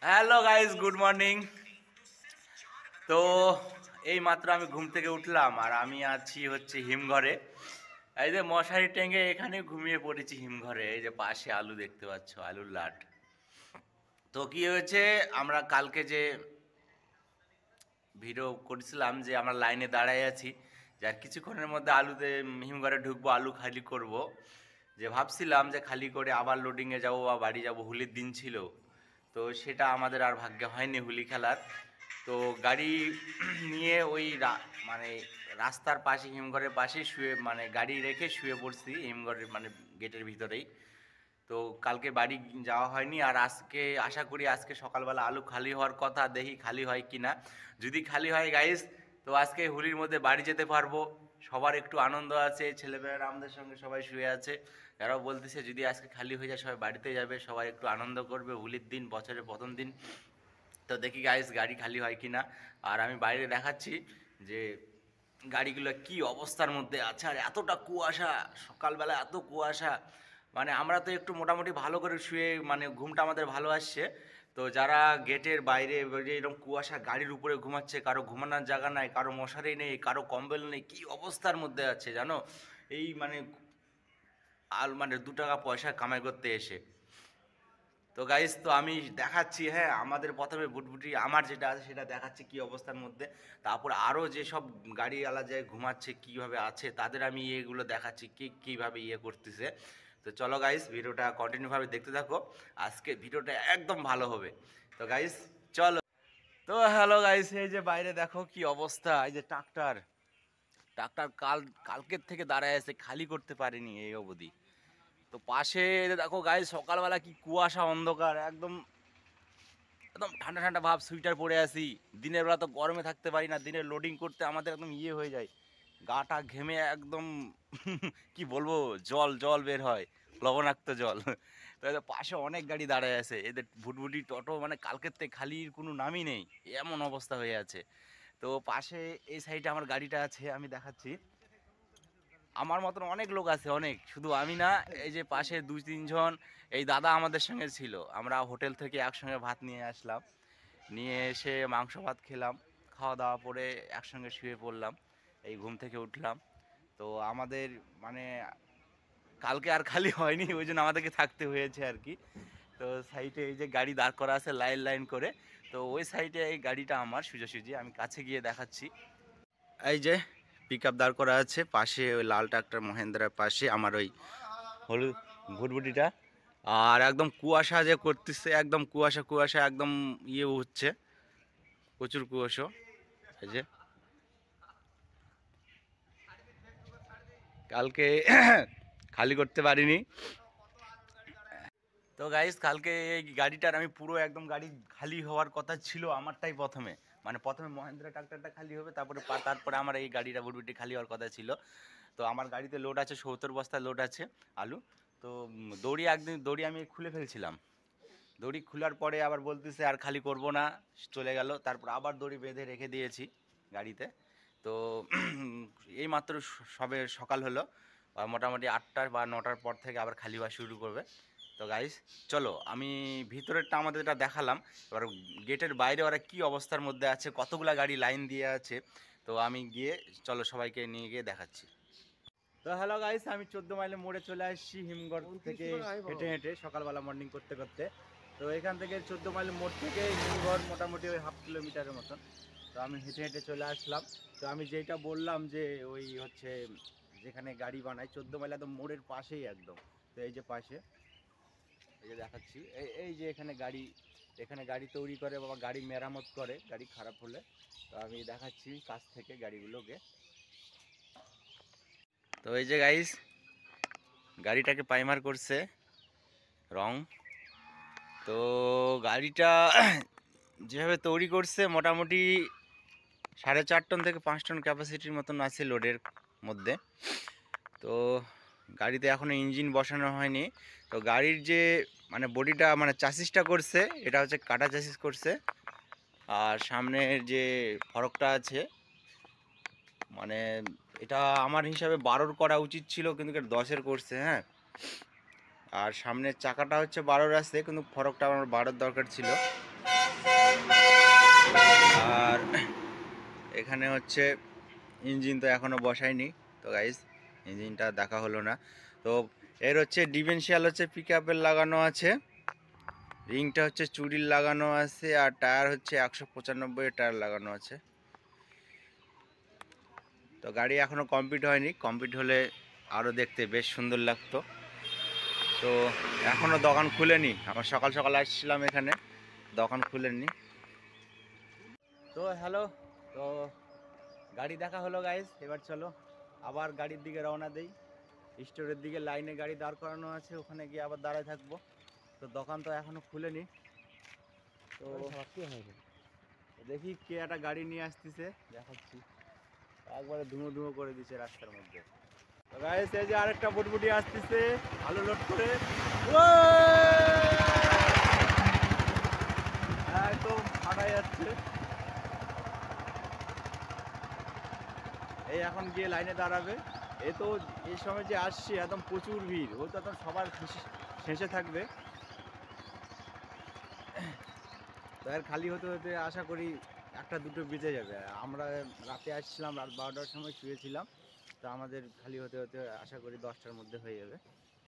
Hello guys, good morning. তো এই মাত্র আমি ঘুম থেকে উঠলাম আর আমি আছি হচ্ছে হিমঘরে। এই যে মশারি টেঙ্গে এখানে ঘুমিয়ে পড়েছি হিমঘরে। এই যে পাশে আলু দেখতে পাচ্ছ, আলুর লাট। তো কি হয়েছে, আমরা কালকে যে ভিডিও করেছিলাম যে আমরা লাইনে দাঁড়ায় আছি, যার কিছুক্ষণের মধ্যে আলুতে হিমঘরে ঢুকবো, আলু খালি করব। যে ভাবছিলাম যে খালি করে আবার লোডিংয়ে যাব বা বাড়ি যাব, হোলির দিন ছিল। তো সেটা আমাদের আর ভাগ্যে হয়নি হোলি খেলার। তো গাড়ি নিয়ে ওই মানে রাস্তার পাশে, হিমঘরের পাশে শুয়ে, মানে গাড়ি রেখে শুয়ে পড়ছি হিমঘরের মানে গেটের ভিতরেই। তো কালকে বাড়ি যাওয়া হয়নি, আর আজকে আশা করি আজকে সকালবেলা আলু খালি হওয়ার কথা, দেখি খালি হয় কি না। যদি খালি হয় গাইস, তো আজকে হোলির মধ্যে বাড়ি যেতে পারবো। সবার একটু আনন্দ আছে, ছেলেমেয়েরা আমাদের সঙ্গে সবাই শুয়ে আছে, যারাও বলতেছে যদি আজকে খালি হয়ে যায় সবাই বাড়িতে যাবে, সবাই একটু আনন্দ করবে হোলির দিন, বছরের প্রথম দিন। তো দেখি গাইস গাড়ি খালি হয় কি না। আর আমি বাইরে দেখাচ্ছি যে গাড়িগুলো কি অবস্থার মধ্যে আছে, আর এতটা কুয়াশা, সকালবেলা এত কুয়াশা। মানে আমরা তো একটু মোটামুটি ভালো করে শুয়ে, মানে ঘুমটা আমাদের ভালো আসছে। তো যারা গেটের বাইরে এরকম কুয়াশা গাড়ির উপরে ঘুমাচ্ছে, কারো ঘুমানোর জায়গা নাই, কারো মশারি নেই, কারো কম্বল নেই, কি অবস্থার মধ্যে আছে জানো। এই মানে মানে 2 টাকা পয়সা কামাই করতে এসে। তো গাইস, তো আমি দেখাচ্ছি, হ্যাঁ আমাদের প্রথমে বুটবুটি আমার যেটা আছে সেটা দেখাচ্ছি কি অবস্থার মধ্যে। তারপর আরও যেসব গাড়িওয়ালা যায় ঘুমাচ্ছে কীভাবে আছে, তাদের আমি এগুলো দেখাচ্ছি কীভাবে করতেছে। তো চলো গাইস, ভিডিওটা কন্টিনিউভাবে দেখতে থাকো, আজকে ভিডিওটা একদম ভালো হবে। তো গাইস চলো। তো হ্যালো গাইস, এই যে বাইরে দেখো কি অবস্থা, এই যে ট্রাক্টর ট্রাক্টর কালকের থেকে দাঁড়ায় আছে, খালি করতে পারিনি এই অবধি। তো পাশে দেখো গাইস, সকালবেলা কি কুয়াশা, অন্ধকার, একদম একদম ঠান্ডা ঠান্ডা ভাব, সুইটার পরে আসি। দিনের বেলা তো গরমে থাকতে পারি না, দিনের লোডিং করতে আমাদের একদম হয়ে যায়, গাটা ঘেমে একদম কি বলবো, জল জল বের হয়, লবণাক্ত জল। তো এদের পাশে অনেক গাড়ি দাঁড়ায় আছে, এদের ভুটভুটি টোটো, মানে কালকের থেকে খালির কোনো নামই নেই, এমন অবস্থা হয়ে আছে। তো পাশে এই সাইডে আমার গাড়িটা আছে, আমি দেখাচ্ছি। আমার মতন অনেক লোক আছে, অনেক, শুধু আমি না। এই যে পাশে 2-3 জন এই দাদা আমাদের সঙ্গে ছিল, আমরা হোটেল থেকে একসঙ্গে ভাত নিয়ে আসলাম, নিয়ে এসে মাংস ভাত খেলাম, খাওয়া দাওয়া করে একসঙ্গে শুয়ে পড়লাম, এই ঘুম থেকে উঠলাম। তো আমাদের মানে কালকে আর খালি হয়নি, ওই জন্য আমাদেরকে থাকতে হয়েছে আর কি। তো সাইডে এই যে গাড়ি দাঁড় করা আছে লাইন লাইন করে, তো ওই সাইডে এই গাড়িটা আমার সোজাসুজি, আমি কাছে গিয়ে দেখাচ্ছি। এই যে পিক আপ দাঁড় করা আছে পাশে, ওই লাল ট্রাক্টর মহেন্দ্রার পাশে আমার ওই হলুদ ভুটভুটিটা। আর একদম কুয়াশা যে করতেছে, একদম কুয়াশা কুয়াশা, একদম হচ্ছে, প্রচুর কুয়াশা। এই যে কালকে খালি করতে পারিনি। তো গাইস, কালকে এই গাড়িটার আমি পুরো একদম, গাড়ি খালি হওয়ার কথা ছিল আমারটাই প্রথমে, মানে প্রথমে মহেন্দ্রা ট্রাক্টরটা খালি হবে, তারপরে আমার এই গাড়িটা ভুটভুটি খালি হওয়ার কথা ছিল। তো আমার গাড়িতে লোড আছে 70 বস্তা লোড আছে আলু। তো দড়ি আমি খুলে ফেলছিলাম, দড়ি খোলার পরে আবার বলতেছে আর খালি করব না, চলে গেল। তারপর আবার দড়ি বেঁধে রেখে দিয়েছি গাড়িতে। তো এই মাত্র সবে সকাল হলো, মোটামুটি 8টা বা 9টার পর থেকে আবার খালি হওয়া শুরু করবে। তো গাইস চলো, আমি ভিতরেরটা আমাদের এটা দেখালাম, এবার গেটের বাইরে ওরা কি অবস্থার মধ্যে আছে, কতগুলা গাড়ি লাইন দিয়ে আছে। তো আমি গিয়ে, চলো সবাইকে নিয়ে গিয়ে দেখাচ্ছি। তো হ্যালো গাইস, আমি 14 মাইলে মোড়ে চলে আসছি হিমঘর থেকে হেঁটে হেঁটে, সকালবেলা মর্নিং করতে করতে। তো এখান থেকে 14 মাইল মোড় থেকে হিমঘর মোটামুটি ওই 1/2 কিলোমিটারের মতন। তো আমি হেঁটে হেঁটে চলে আসলাম। তো আমি যেটা বললাম যে ওই হচ্ছে যেখানে গাড়ি বানায় 14 মাইল, একদম মোড়ের পাশেই একদম। তো এই যে পাশে, এই যে দেখাচ্ছি, এই যে এখানে গাড়ি তৈরি করে, বাবা গাড়ি মেরামত করে গাড়ি খারাপ হলে। তো আমি দেখাচ্ছি কাছ থেকে গাড়িগুলোকে। তো এই যে গাইস, গাড়িটাকে প্রাইমার করছে রং। তো গাড়িটা যেভাবে তৈরি করছে, মোটামুটি 4.5 টন থেকে 5 টন ক্যাপাসিটির মতন আছে লোডের মধ্যে। তো গাড়িতে এখনও ইঞ্জিন বসানো হয়নি। তো গাড়ির যে মানে বডিটা, মানে চাসিসটা করছে, এটা হচ্ছে কাটা চাসিস করছে। আর সামনের যে ফরকটা আছে, মানে এটা আমার হিসাবে 12-র করা উচিত ছিল, কিন্তু এটা 10-এর করছে। হ্যাঁ, আর সামনের চাকাটা হচ্ছে 12 আসছে, কিন্তু ফরকটা আমার 12 দরকার ছিল। আর এখানে হচ্ছে ইঞ্জিন তো এখনও বসায়নি, তো গাইস ইঞ্জিনটা দেখা হলো না। তো এর হচ্ছে ডিফারেন্সিয়াল হচ্ছে পিক আপের লাগানো আছে, রিংটা হচ্ছে চুরির লাগানো আছে, আর টায়ার হচ্ছে 195 টায়ার লাগানো আছে। তো গাড়ি এখনও কমপ্লিট হয়নি, কমপ্লিট হলে আরও দেখতে বেশ সুন্দর লাগতো। তো এখনও দোকান খুলেনি, আমার সকাল সকাল আসছিলাম এখানে, দোকান খুলেনি। তো হ্যালো, তো গাড়ি দেখা হলো গাইস, এবার চলো আবার গাড়ির দিকে রওনা দেই। স্টোরের দিকে লাইনে গাড়ি দাঁড় করানো আছে, ওখানে গিয়ে আবার দাঁড়ায় থাকবো। তো দোকান তো এখনো খুলেনি, তো দেখি কে একটা গাড়ি নিয়ে আসতেছে, দেখাচ্ছি। একবারে ধুমো ধুমো করে দিচ্ছে রাস্তার মধ্যে। তো গাইস এই যে আরেকটা বুটবুটি আসতেছে আলু লোড করে, একদম ফাটাই যাচ্ছে। এই এখন গিয়ে লাইনে দাঁড়াবে। এ তো এই সময় যে আসছে একদম প্রচুর ভিড়, ও তো একদম সবার শেষে থাকবে। তো আর খালি হতে হতে আশা করি একটা দুটো বেজে যাবে। আমরা রাতে আসছিলাম, রাত 12টার সময় শুয়েছিলাম, তো আমাদের খালি হতে হতে আশা করি 10টার মধ্যে হয়ে যাবে।